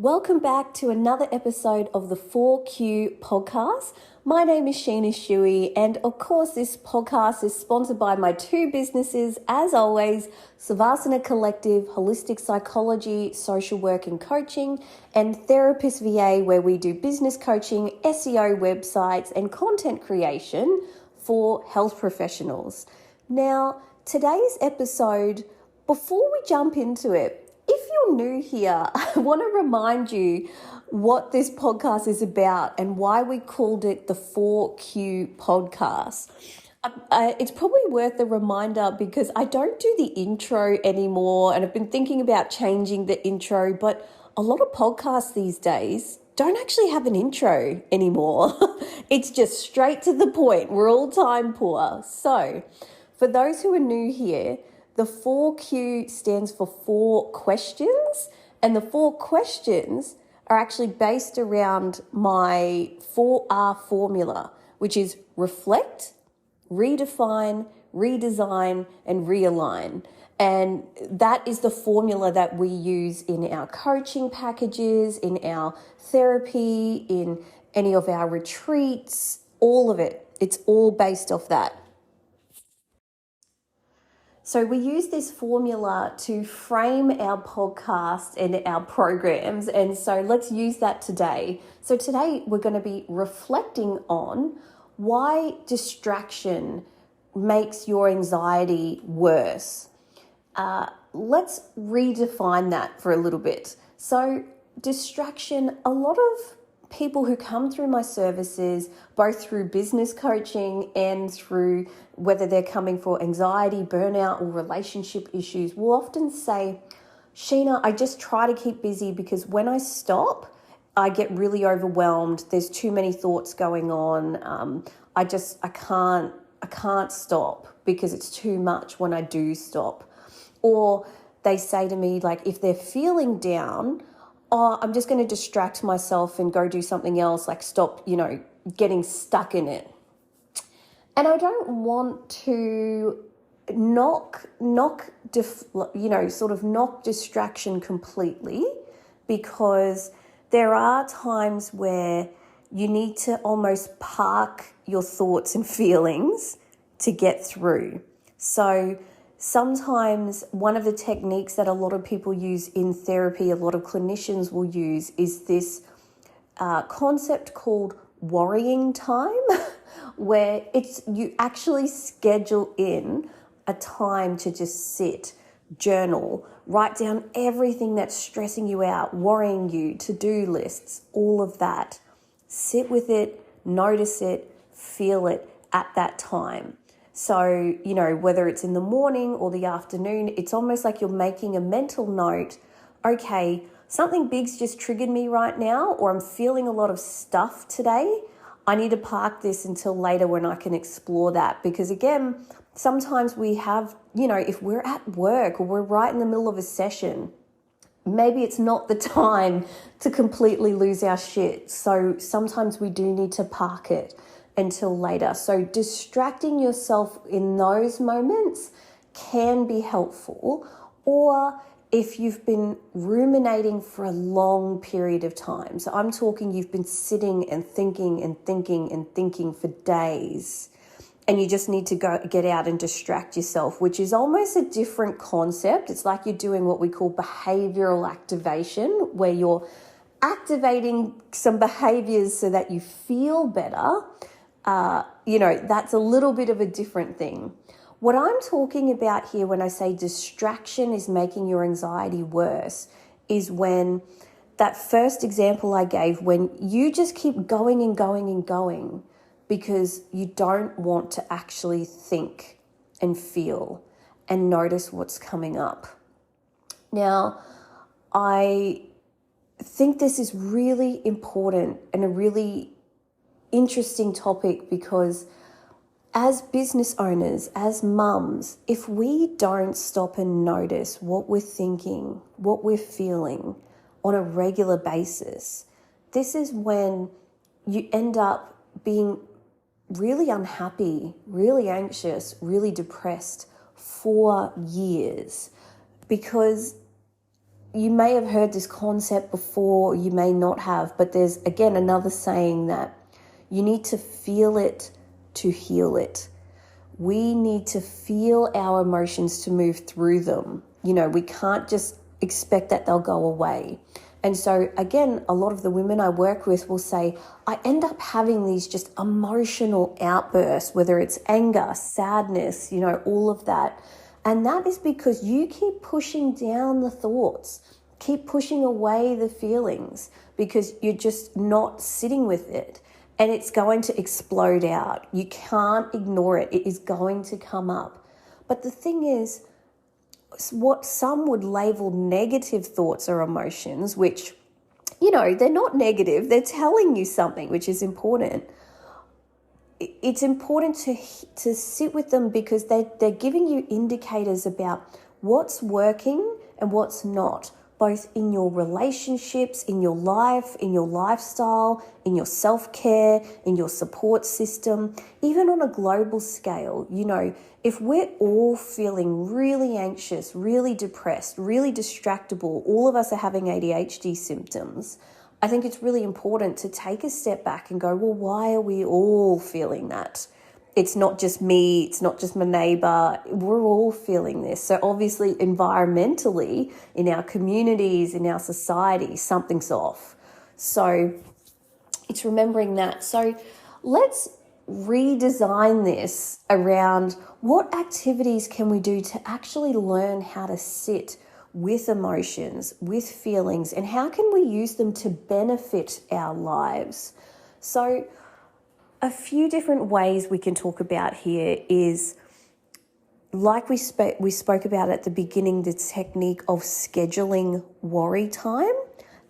Welcome back to another episode of the 4Q podcast. My name is Sheena, and of course this podcast is sponsored by my two businesses, as always, Savasana Collective, Holistic Psychology, Social Work and Coaching, and Therapist VA, where we do business coaching, SEO websites, and content creation for health professionals. Now, today's episode, before we jump into it, if you're new here, I want to remind you what this podcast is about and why we called it the 4Q podcast. It's probably worth a reminder because I don't do the intro anymore, and I've been thinking about changing the intro, but a lot of podcasts these days don't actually have an intro anymore. It's just straight to the point. We're all time poor. So for those who are new here, the 4Q stands for 4 questions, and the 4 questions are actually based around my 4R formula, which is reflect, redefine, redesign, and realign. And that is the formula that we use in our coaching packages, in our therapy, in any of our retreats, all of it. It's all based off that. So we use this formula to frame our podcast and our programs. And so let's use that today. So today we're going to be reflecting on why distraction makes your anxiety worse. Let's redefine that for a little bit. So distraction, a lot of people who come through my services, both through business coaching and through whether they're coming for anxiety, burnout, or relationship issues, will often say, Sheena, I just try to keep busy because when I stop, I get really overwhelmed. There's too many thoughts going on. I can't stop because it's too much when I do stop. Or they say to me, like, if they're feeling down, I'm just going to distract myself and go do something else, like stop, getting stuck in it. And I don't want to knock distraction completely, because there are times where you need to almost park your thoughts and feelings to get through. So sometimes one of the techniques that a lot of people use in therapy, a lot of clinicians will use, is this concept called worrying time, where you actually schedule in a time to just sit, journal, write down everything that's stressing you out, worrying you, to-do lists, all of that. Sit with it, notice it, feel it at that time. So, whether it's in the morning or the afternoon, it's almost like you're making a mental note. Okay, something big's just triggered me right now, or I'm feeling a lot of stuff today. I need to park this until later when I can explore that. Because again, sometimes we have, if we're at work or we're right in the middle of a session, maybe it's not the time to completely lose our shit. So sometimes we do need to park it until later. So distracting yourself in those moments can be helpful. Or if you've been ruminating for a long period of time, so I'm talking you've been sitting and thinking and thinking and thinking for days, and you just need to get out and distract yourself, which is almost a different concept. It's like you're doing what we call behavioral activation, where you're activating some behaviors so that you feel better. That's a little bit of a different thing. What I'm talking about here when I say distraction is making your anxiety worse is when that first example I gave, when you just keep going and going and going because you don't want to actually think and feel and notice what's coming up. Now, I think this is really important and a really interesting topic, because as business owners, as mums, if we don't stop and notice what we're thinking, what we're feeling on a regular basis, this is when you end up being really unhappy, really anxious, really depressed for years, because you may have heard this concept before, you may not have, but there's, again, another saying that you need to feel it to heal it. We need to feel our emotions to move through them. We can't just expect that they'll go away. And so, again, a lot of the women I work with will say, I end up having these just emotional outbursts, whether it's anger, sadness, all of that. And that is because you keep pushing down the thoughts, keep pushing away the feelings, because you're just not sitting with it. And it's going to explode out. You can't ignore it. It is going to come up. But the thing is, what some would label negative thoughts or emotions, which, they're not negative. They're telling you something, which is important. It's important to sit with them because they're giving you indicators about what's working and what's not, both in your relationships, in your life, in your lifestyle, in your self-care, in your support system, even on a global scale. If we're all feeling really anxious, really depressed, really distractible, all of us are having ADHD symptoms, I think it's really important to take a step back and go, well, why are we all feeling that? It's not just me, it's not just my neighbor, we're all feeling this. So obviously environmentally, in our communities, in our society, something's off. So it's remembering that. So let's redesign this around what activities can we do to actually learn how to sit with emotions, with feelings, and how can we use them to benefit our lives? So a few different ways we can talk about here is, like we spoke about at the beginning, the technique of scheduling worry time.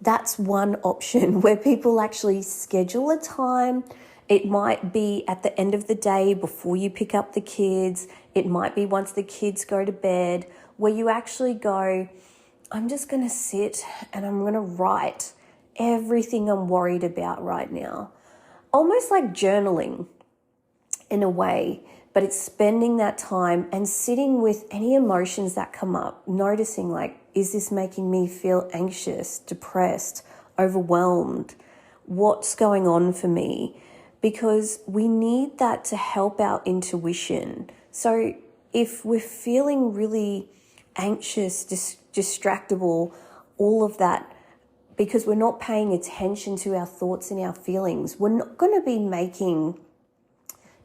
That's one option where people actually schedule a time. It might be at the end of the day before you pick up the kids. It might be once the kids go to bed, where you actually go, I'm just going to sit and I'm going to write everything I'm worried about right now. Almost like journaling in a way, but it's spending that time and sitting with any emotions that come up, noticing like, is this making me feel anxious, depressed, overwhelmed? What's going on for me? Because we need that to help our intuition. So if we're feeling really anxious, distractible, all of that, because we're not paying attention to our thoughts and our feelings, we're not going to be making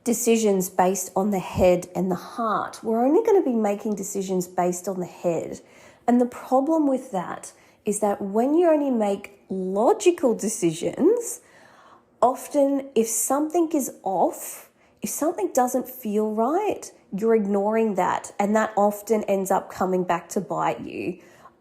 decisions based on the head and the heart. We're only going to be making decisions based on the head. And the problem with that is that when you only make logical decisions, often if something is off, if something doesn't feel right, you're ignoring that, and that often ends up coming back to bite you.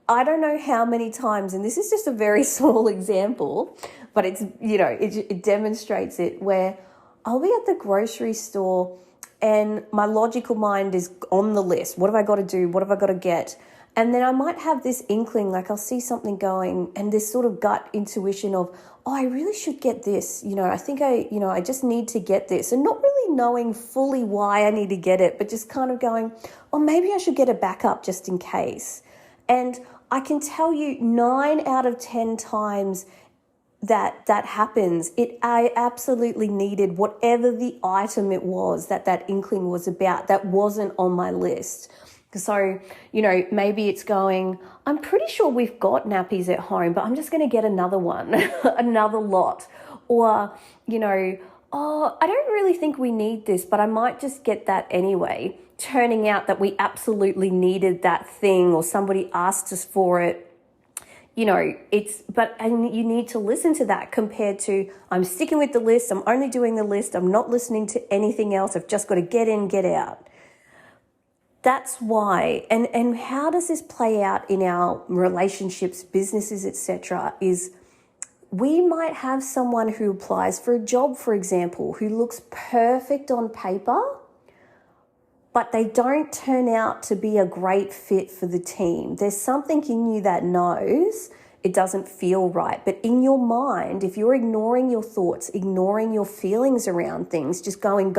I don't know how many times, and this is just a very small example, but it's, it demonstrates it, where I'll be at the grocery store and my logical mind is on the list. What have I got to do? What have I got to get? And then I might have this inkling, like I'll see something going and this sort of gut intuition of, oh, I really should get this. I think I just need to get this, and not really knowing fully why I need to get it, but just kind of going, oh, maybe I should get a backup just in case. And I can tell you 9 out of 10 times that happens, I absolutely needed whatever the item it was that inkling was about that wasn't on my list. So, maybe it's going, I'm pretty sure we've got nappies at home, but I'm just going to get another one, another lot. Or, oh, I don't really think we need this, but I might just get that anyway. Turning out that we absolutely needed that thing, or somebody asked us for it. And you need to listen to that compared to, I'm sticking with the list, I'm only doing the list, I'm not listening to anything else, I've just got to get in, get out. That's why, and how does this play out in our relationships, businesses, etc., is we might have someone who applies for a job, for example, who looks perfect on paper, but they don't turn out to be a great fit for the team. There's something in you that knows it doesn't feel right. But in your mind, if you're ignoring your thoughts, ignoring your feelings around things, just going,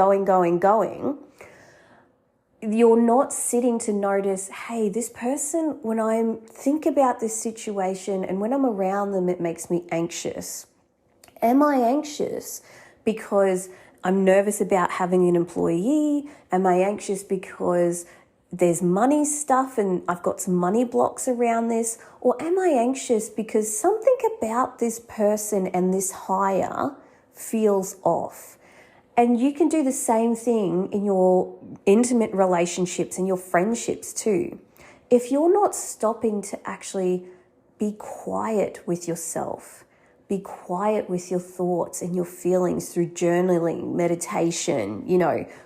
you're not sitting to notice, hey, this person, when I think about this situation and when I'm around them, it makes me anxious. Am I anxious because I'm nervous about having an employee? Am I anxious because there's money stuff and I've got some money blocks around this? Or am I anxious because something about this person and this hire feels off? And you can do the same thing in your intimate relationships and your friendships too. If you're not stopping to actually be quiet with yourself, be quiet with your thoughts and your feelings through journaling, meditation,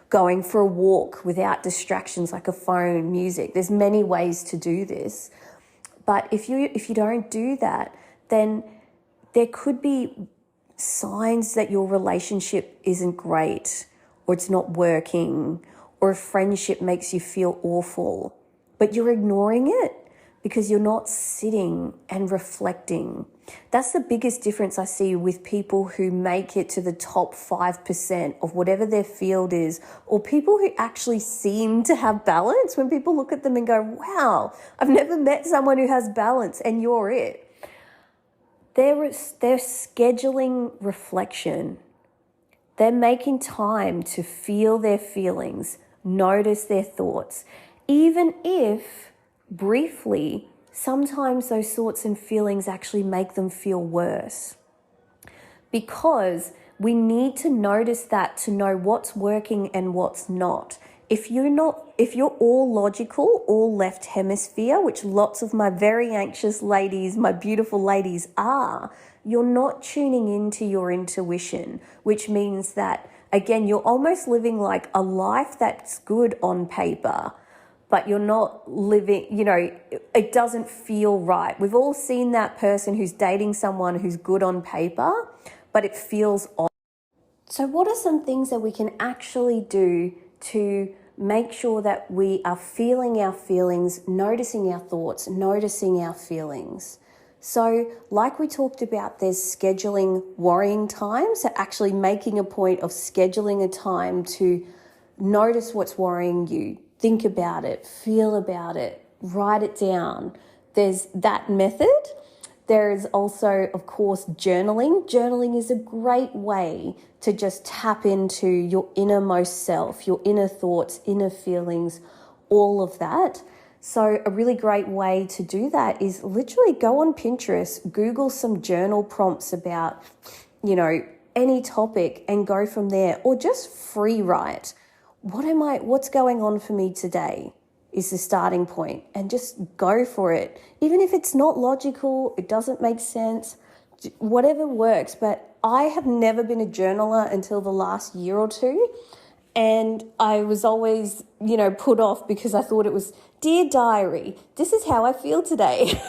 going for a walk without distractions like a phone, music. There's many ways to do this. But if you don't do that, then there could be signs that your relationship isn't great, or it's not working, or a friendship makes you feel awful, but you're ignoring it because you're not sitting and reflecting. That's the biggest difference I see with people who make it to the top 5% of whatever their field is, or people who actually seem to have balance. When people look at them and go, wow, I've never met someone who has balance, and you're it. They're scheduling reflection. They're making time to feel their feelings, notice their thoughts, even if briefly, sometimes those thoughts and feelings actually make them feel worse. Because we need to notice that to know what's working and what's not. If you're all logical, all left hemisphere, which lots of my very anxious ladies, my beautiful ladies are, you're not tuning into your intuition, which means that, again, you're almost living like a life that's good on paper, but you're not living, it doesn't feel right. We've all seen that person who's dating someone who's good on paper, but it feels off. So what are some things that we can actually do to make sure that we are feeling our feelings, noticing our thoughts, noticing our feelings? So like we talked about, there's scheduling worrying time. So actually making a point of scheduling a time to notice what's worrying you. Think about it, feel about it, write it down. There's that method. There is also, of course, journaling. Journaling is a great way to just tap into your innermost self, your inner thoughts, inner feelings, all of that. So a really great way to do that is literally go on Pinterest, Google some journal prompts about, any topic and go from there, or just free write. What's going on for me today is the starting point, and just go for it. Even if it's not logical, it doesn't make sense, whatever works. But I have never been a journaler until the last year or two. And I was always, put off because I thought it was, dear diary, this is how I feel today.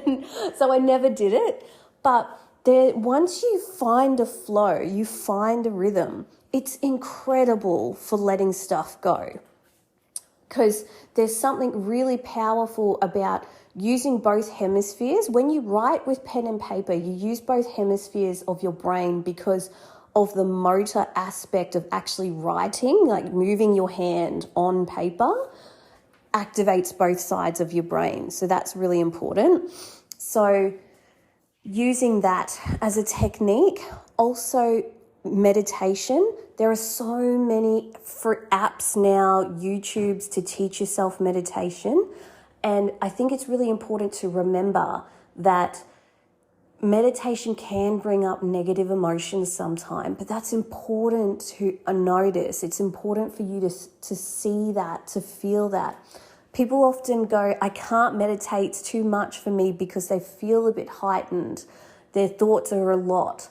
And so I never did it. But once you find a flow, you find a rhythm, it's incredible for letting stuff go. Because there's something really powerful about using both hemispheres. When you write with pen and paper, you use both hemispheres of your brain because of the motor aspect of actually writing, like moving your hand on paper, activates both sides of your brain. So that's really important. So using that as a technique. Also, meditation. There are so many apps now, YouTubes, to teach yourself meditation. And I think it's really important to remember that meditation can bring up negative emotions sometimes, but that's important to notice. It's important for you to see that, to feel that. People often go, I can't meditate, it's too much for me, because they feel a bit heightened. Their thoughts are a lot.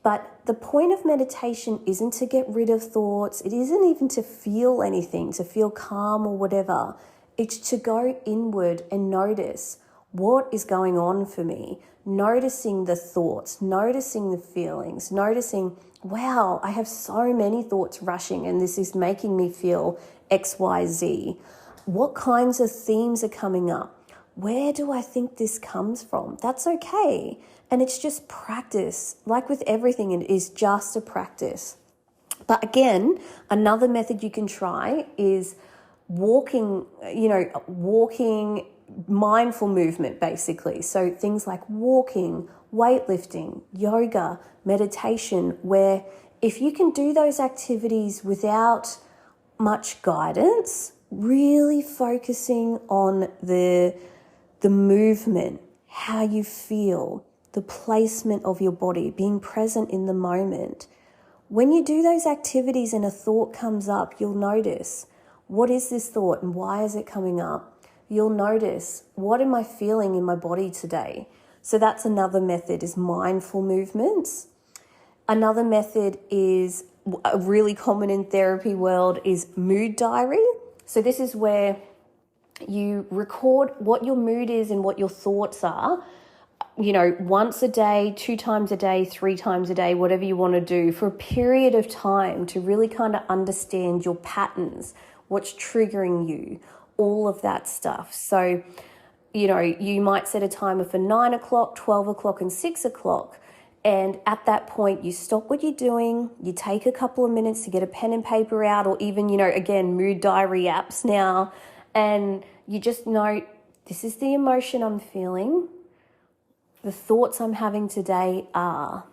But the point of meditation isn't to get rid of thoughts. It isn't even to feel anything, to feel calm or whatever. It's to go inward and notice what is going on for me, noticing the thoughts, noticing the feelings, noticing, wow, I have so many thoughts rushing and this is making me feel X, Y, Z. What kinds of themes are coming up? Where do I think this comes from? That's okay. And it's just practice. Like with everything, it is just a practice. But again, another method you can try is walking, mindful movement basically. So things like walking, weightlifting, yoga, meditation, where if you can do those activities without much guidance, really focusing on the movement, how you feel, the placement of your body, being present in the moment. When you do those activities and a thought comes up, you'll notice, what is this thought and why is it coming up? You'll notice, what am I feeling in my body today? So that's another method, is mindful movements. Another method is really common in therapy world is mood diary. So this is where you record what your mood is and what your thoughts are, once a day, 2 times a day, 3 times a day, whatever you want to do, for a period of time to really kind of understand your patterns, what's triggering you, all of that stuff. So, you might set a timer for 9 o'clock, 12 o'clock and 6 o'clock. And at that point, you stop what you're doing, you take a couple of minutes to get a pen and paper out, or even, again, mood diary apps now, and you just note, this is the emotion I'm feeling, the thoughts I'm having today are.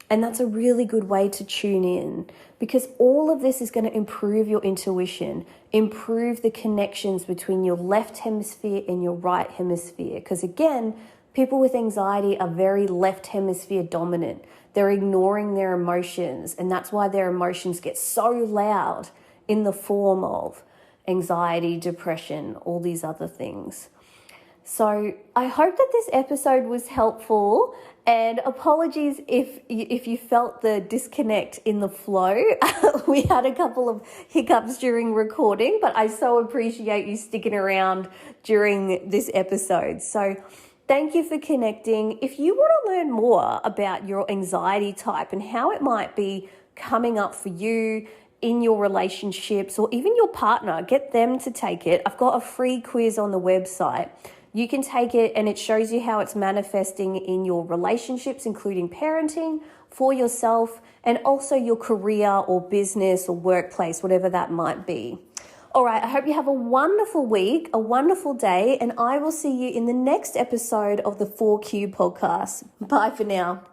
And that's a really good way to tune in, because all of this is going to improve your intuition, improve the connections between your left hemisphere and your right hemisphere. Because again, people with anxiety are very left hemisphere dominant. They're ignoring their emotions, and that's why their emotions get so loud in the form of anxiety, depression, all these other things. So I hope that this episode was helpful, and apologies if you felt the disconnect in the flow. We had a couple of hiccups during recording, but I so appreciate you sticking around during this episode. So thank you for connecting. If you want to learn more about your anxiety type and how it might be coming up for you in your relationships, or even your partner, get them to take it. I've got a free quiz on the website. You can take it and it shows you how it's manifesting in your relationships, including parenting, for yourself, and also your career or business or workplace, whatever that might be. All right, I hope you have a wonderful week, a wonderful day, and I will see you in the next episode of the 4Q podcast. Bye for now.